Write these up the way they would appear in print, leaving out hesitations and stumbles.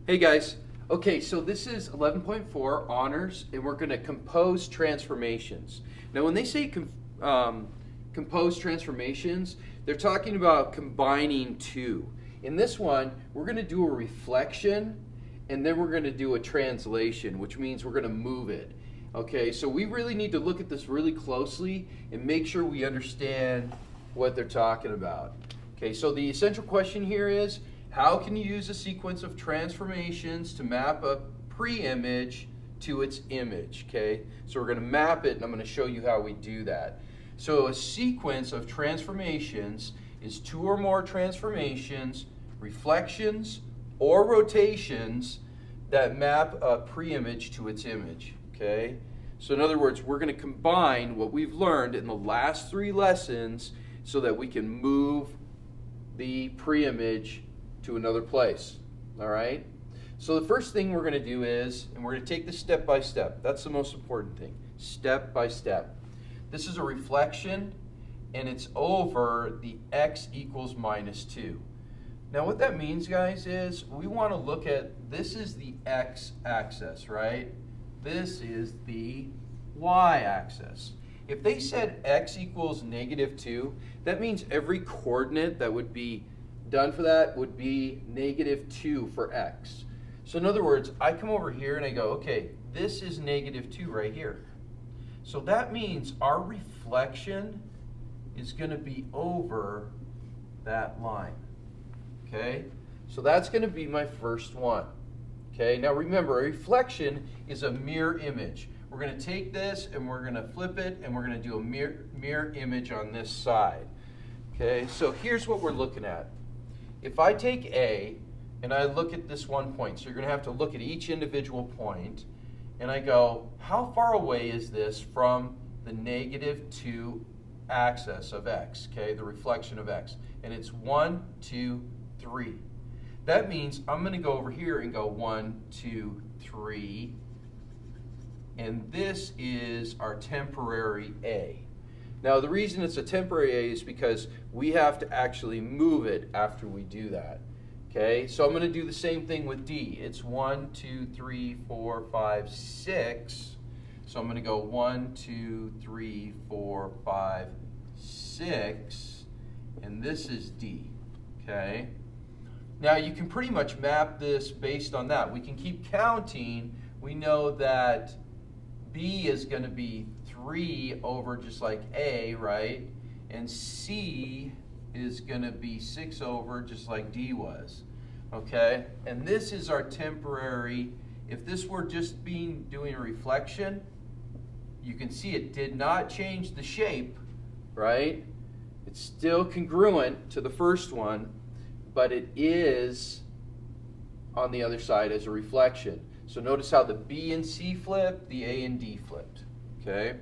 Hey guys. Okay, so this is 11.4 honors, and we're going to compose transformations. Now, when they say compose transformations, they're talking about combining two. In this one, we're going to do a reflection, and then we're going to do a translation, which means we're going to move it. Okay, so we really need to look at this really closely and make sure we understand what they're talking about. Okay, so the essential question here is, how can you use a sequence of transformations to map a pre-image to its image? Okay, so we're going to map it, and I'm going to show you how we do that. So a sequence of transformations is two or more transformations, reflections, or rotations that map a pre-image to its image. Okay, so in other words, we're going to combine what we've learned in the last three lessons so that we can move the pre-image to another place. All right? So the first thing we're going to do is, and we're going to take this step by step. That's the most important thing. Step by step. This is a reflection, and it's over the x equals minus 2. Now what that means, guys, is we want to look at, this is the x-axis, right? This is the y-axis. If they said x equals negative 2, that means every coordinate that would be done for that would be negative 2 for x. So in other words, I come over here and I go, okay, this is negative 2 right here. So that means our reflection is going to be over that line. Okay? So that's going to be my first one. Okay? Now remember, a reflection is a mirror image. We're going to take this and we're going to flip it and we're going to do a mirror image on this side. Okay? So here's what we're looking at. If I take A and I look at this one point, so you're going to have to look at each individual point, and I go, how far away is this from the negative 2 axis of x, okay, the reflection of x? And it's 1, 2, 3. That means I'm going to go over here and go 1, 2, 3, and this is our temporary A. Now, the reason it's a temporary A is because we have to actually move it after we do that. Okay, so I'm going to do the same thing with D. It's 1, 2, 3, 4, 5, 6. So I'm going to go 1, 2, 3, 4, 5, 6. And this is D. Okay. Now, you can pretty much map this based on that. We can keep counting. We know that B is going to be 3 over just like A, right? And C is going to be 6 over just like D was. Okay? And this is our temporary. If this were just doing a reflection, you can see it did not change the shape, right? It's still congruent to the first one, but it is on the other side as a reflection. So notice how the B and C flipped, the A and D flipped. Okay?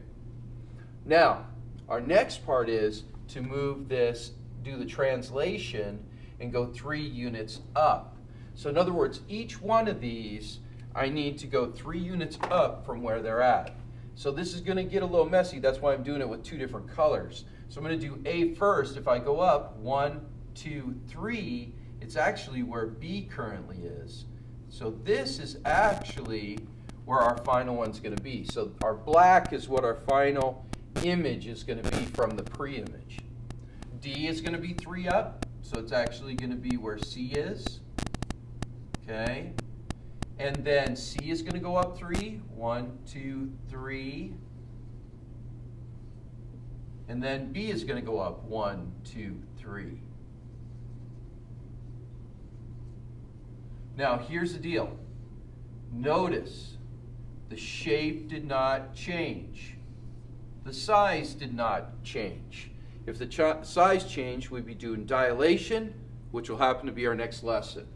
Now, our next part is to move this, do the translation, and go 3 units up. So in other words, each one of these, I need to go 3 units up from where they're at. So this is going to get a little messy. That's why I'm doing it with 2 different colors. So I'm going to do A first. If I go up 1, 2, 3, it's actually where B currently is. So this is actually where our final one's going to be. So our black is what our final image is going to be from the pre-image. D is going to be 3 up, so it's actually going to be where C is. Okay? And then C is going to go up 3. 1, 2, 3. And then B is going to go up 1, 2, 3. Now, here's the deal. Notice the shape did not change. The size did not change. If the size changed, we'd be doing dilation, which will happen to be our next lesson.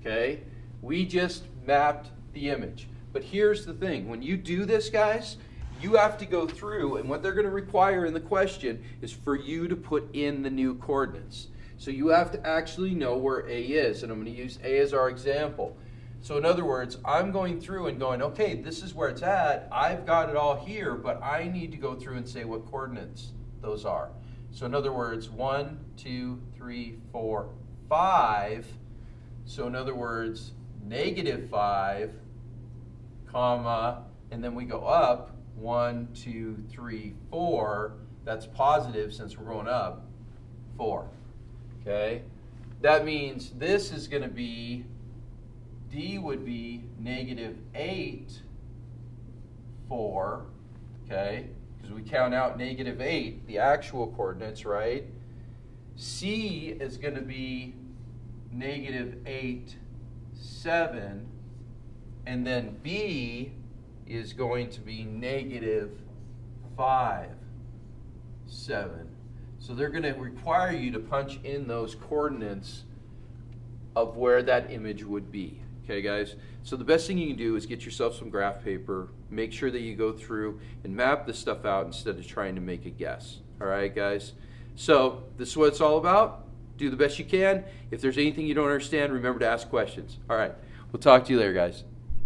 Okay? We just mapped the image. But here's the thing. When you do this, guys, you have to go through, and what they're going to require in the question is for you to put in the new coordinates. So you have to actually know where A is, and I'm going to use A as our example. So in other words, I'm going through and going, okay, this is where it's at. I've got it all here, but I need to go through and say what coordinates those are. So in other words, 1, 2, 3, 4, 5. So in other words, -5, comma, and then we go up 1, 2, 3, 4. That's positive since we're going up 4. Okay? That means this is going to be, D would be -8, 4. Okay? Because we count out -8, the actual coordinates, right? C is going to be -8, 7. And then B is going to be -5, 7. So they're going to require you to punch in those coordinates of where that image would be. Okay, guys? So the best thing you can do is get yourself some graph paper. Make sure that you go through and map this stuff out instead of trying to make a guess. All right, guys? So this is what it's all about. Do the best you can. If there's anything you don't understand, remember to ask questions. All right. We'll talk to you later, guys.